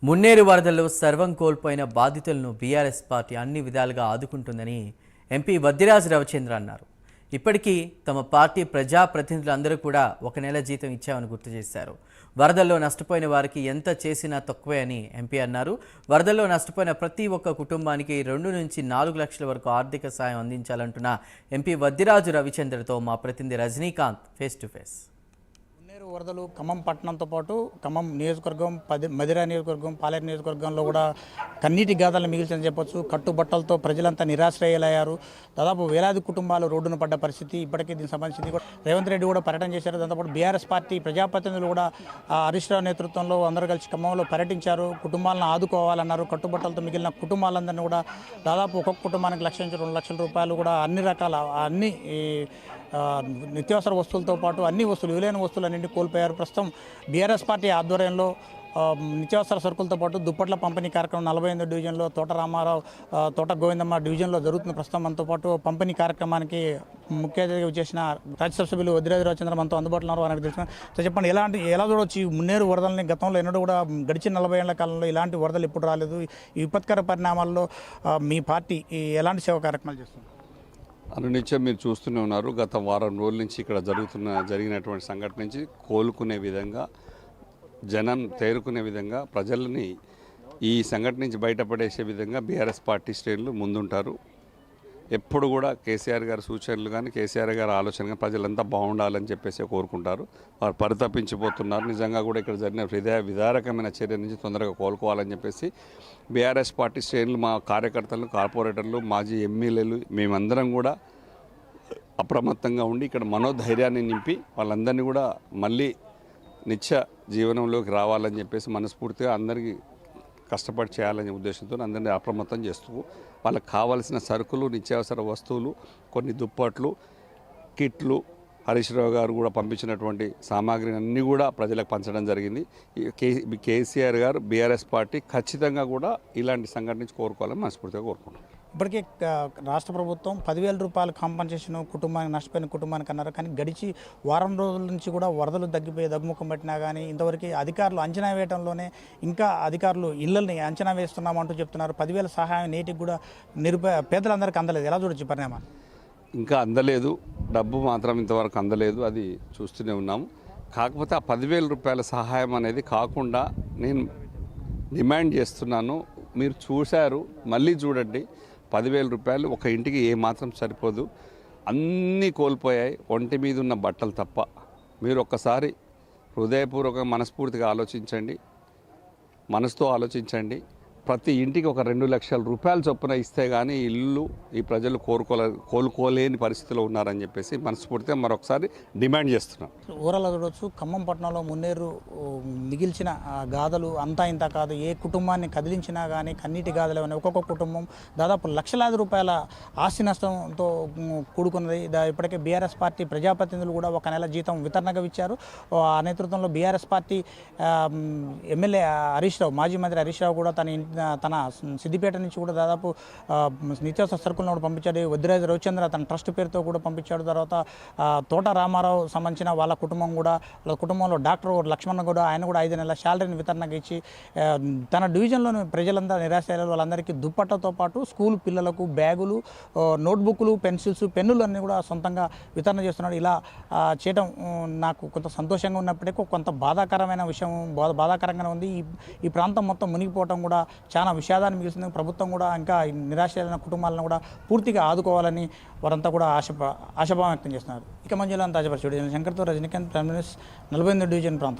మున్నేరు వరదల్లో సర్వం కోల్పోయిన బాధితులను బీఆర్ఎస్ పార్టీ అన్ని విధాలుగా ఆదుకుంటుందని ఎంపీ వద్దిరాజు రవిచంద్ర అన్నారు. ఇప్పటికీ తమ పార్టీ ప్రజాప్రతినిధులందరూ కూడా 1 నెల జీతం ఇచ్చామని గుర్తు చేశారు. వరదల్లో నష్టపోయిన వారికి ఎంత చేసినా తక్కువే అని ఎంపీ అన్నారు. వరదల్లో నష్టపోయిన ప్రతి ఒక్క కుటుంబానికి 2 నుంచి 4 లక్షల వరకు ఆర్థిక సాయం అందించాలంటున్న ఎంపీ వద్దిరాజు రవిచంద్రతో మా ప్రతినిధి రజనీకాంత్ ఫేస్ టు ఫేస్. వరదలు ఖమ్మం పట్టణంతో పాటు ఖమ్మం నియోజకవర్గం, మదిరా నియోజకవర్గం, పాలేరు నియోజకవర్గంలో కూడా కన్నీటి గాథలను మిగిల్చని చెప్పొచ్చు. కట్టుబట్టలతో ప్రజలంతా నిరాశ్రయాలయ్యారు. దాదాపు వేలాది కుటుంబాలు రోడ్డున పడ్డ పరిస్థితి. ఇప్పటికీ దీనికి సంబంధించి కూడా రేవంత్ రెడ్డి కూడా పర్యటన చేశారు. దాంతోపాటు బీఆర్ఎస్ పార్టీ ప్రజాప్రతినిధులు కూడా హరీష్ రావు నేతృత్వంలో అందరూ కలిసి ఖమ్మంలో పర్యటించారు. కుటుంబాలను ఆదుకోవాలన్నారు. కట్టుబట్టలతో మిగిలిన కుటుంబాలందరినీ కూడా దాదాపు ఒక్కొక్క కుటుంబానికి 1 నుంచి 2 లక్షల రూపాయలు కూడా అన్ని రకాల నిత్యావసర వస్తువులతో పాటు అన్ని వస్తువులు, విలువైన వస్తువులన్నింటినీ కోల్పోయారు. ప్రస్తుతం బీఆర్ఎస్ పార్టీ ఆధ్వర్యంలో నిత్యావసర సరుకులతో పాటు దుప్పట్ల పంపిణీ కార్యక్రమం 48 డివిజన్లో, తోట రామారావు, తోట గోవిందమ్మ డివిజన్లో జరుగుతున్న ప్రస్తుతం మనతో పాటు పంపిణీ కార్యక్రమానికి ముఖ్య అతిథిగా వచ్చేసిన రాజ్యసభ సభ్యులు వద్దిరాజు రవిచంద్ర మనతో అందుబాటులో ఉన్నారు. వారికి తెలిసిన చెప్పండి, ఎలా చూడవచ్చు మున్నేరు వరదలని? గతంలో ఎన్నడూ కూడా గడిచిన 40 ఏళ్ల కాలంలో ఇలాంటి వరదలు ఎప్పుడు రాలేదు. ఈ విపత్కర పరిణామాల్లో మీ పార్టీ ఎలాంటి సేవా కార్యక్రమాలు చేస్తుంది? అనునిత్యం మీరు చూస్తూనే ఉన్నారు. గత వారం రోజుల నుంచి ఇక్కడ జరిగినటువంటి సంఘటన నుంచి కోలుకునే విధంగా, జనం తేరుకునే విధంగా, ప్రజలని ఈ సంఘటన నుంచి బయటపడేసే విధంగా బీఆర్ఎస్ పార్టీ శ్రేణులు ముందుంటారు. ఎప్పుడు కూడా కేసీఆర్ గారి సూచనలు కానీ, కేసీఆర్ గారి ఆలోచన కానీ ప్రజలంతా బాగుండాలని చెప్పేసి కోరుకుంటారు. వారు పరితపించిపోతున్నారు. నిజంగా కూడా ఇక్కడ జరిగిన విధారకమైన చర్య నుంచి తొందరగా కోలుకోవాలని చెప్పేసి బీఆర్ఎస్ పార్టీ శ్రేణులు, మా కార్యకర్తలు, కార్పొరేటర్లు, మాజీ ఎమ్మెల్యేలు మేమందరం కూడా అప్రమత్తంగా ఉండి ఇక్కడ మనోధైర్యాన్ని నింపి వాళ్ళందరినీ కూడా మళ్ళీ నిత్య జీవనంలోకి రావాలని చెప్పేసి మనస్ఫూర్తిగా అందరికీ కష్టపడి చేయాలనే ఉద్దేశంతో అందరినీ అప్రమత్తం చేస్తూ వాళ్ళకి కావాల్సిన సరుకులు, నిత్యావసర వస్తువులు, కొన్ని దుప్పట్లు, కిట్లు, హరీష్ రావు గారు కూడా పంపించినటువంటి సామాగ్రిని అన్నీ కూడా ప్రజలకు పంచడం జరిగింది. కేసీఆర్ గారు, బీఆర్ఎస్ పార్టీ ఖచ్చితంగా కూడా ఇలాంటి సంఘటన నుంచి కోరుకోవాలని మనస్ఫూర్తిగా కోరుకుంటున్నాం. ఇప్పటికే రాష్ట్ర ప్రభుత్వం 10,000 రూపాయలు కాంపన్సేషన్ కుటుంబానికి, నష్టపోయిన కుటుంబానికి అన్నారు. కానీ గడిచి వారం రోజుల నుంచి కూడా వరదలు దగ్గుముఖం పట్టినా కానీ ఇంతవరకు అధికారులు అంచనా వేయడంలోనే ఇంకా అధికారులు ఇళ్లని అంచనా వేస్తున్నామంటూ చెప్తున్నారు. 10,000 సహాయం నేటికి కూడా పేదలందరికీ అందలేదు. ఎలా చూడొచ్చు పరిణామాలు? ఇంకా అందలేదు, డబ్బు మాత్రం ఇంతవరకు అందలేదు, అది చూస్తూనే ఉన్నాము. కాకపోతే ఆ 10,000 రూపాయల సహాయం అనేది కాకుండా నేను డిమాండ్ చేస్తున్నాను. మీరు చూశారు, మళ్ళీ చూడండి. 10,000 రూపాయలు ఒక ఇంటికి ఏమాత్రం సరిపోదు. అన్నీ కోల్పోయాయి, ఒంటి మీద ఉన్న బట్టలు తప్ప. మీరు ఒక్కసారి హృదయపూర్వకంగా మనస్ఫూర్తిగా ఆలోచించండి, మనసుతో ఆలోచించండి. ప్రతి ఇంటికి ఒక 2 లక్షల రూపాయలు చొప్పున ఇస్తే కానీ ఇల్లు ఈ ప్రజలు కోలుకోలేని పరిస్థితిలో ఉన్నారని చెప్పేసి మనస్ఫూర్తిగా మరొకసారి డిమాండ్ చేస్తున్నాం. ఊరలో చూడవచ్చు, ఖమ్మం పట్టణంలో మున్నేరు మిగిల్చిన గాథలు అంతా ఇంత కాదు. ఏ కుటుంబాన్ని కదిలించినా కానీ కన్నీటి గాథలు అని ఒక్కొక్క కుటుంబం దాదాపు లక్షలాది రూపాయల ఆస్తి నష్టంతో కూడుకున్నది. ఇప్పటికే బీఆర్ఎస్ పార్టీ ప్రజాప్రతినిధులు కూడా 1 నెల జీతం వితరణగా ఇచ్చారు. ఆ నేతృత్వంలో BRS party MLA Harish Rao, మాజీ మంత్రి హరీష్ రావు కూడా తన సిద్దిపేట నుంచి కూడా దాదాపు నిత్యావసర సరుకులను కూడా పంపించాడు. వద్దిరాజు రవిచంద్ర తన ట్రస్ట్ పేరుతో కూడా పంపించాడు. తర్వాత తోట రామారావు సంబంధించిన వాళ్ళ కుటుంబం కూడా, వాళ్ళ కుటుంబంలో డాక్టర్ లక్ష్మణ్ కూడా, ఆయన కూడా 5 నెలల శాలరీని వితరణగా ఇచ్చి తన డివిజన్లోని ప్రజలంతా నిరాశ వాళ్ళందరికీ దుప్పట్టతో పాటు స్కూల్ పిల్లలకు బ్యాగులు, నోట్బుక్లు, పెన్సిల్స్, పెన్నులు అన్నీ కూడా సొంతంగా వితరణ చేస్తున్నాడు. ఇలా చేయడం నాకు కొంత సంతోషంగా ఉన్నప్పటికీ కొంత బాధాకరమైన విషయం, బాధాకరంగానే ఉంది. ఈ ప్రాంతం మొత్తం మునిగిపోవడం కూడా చాలా విషాదాన్ని మిగిలిస్తుంది. ప్రభుత్వం కూడా ఇంకా నిరాశైన కుటుంబాలను కూడా పూర్తిగా ఆదుకోవాలని వారంతా కూడా ఆశాభావం వ్యక్తం చేస్తున్నారు. ఇక మంజులాంత తాజాపరిచి శంకర్తో రజనీకాంత్, 48 డివిజన్ ప్రాంతం.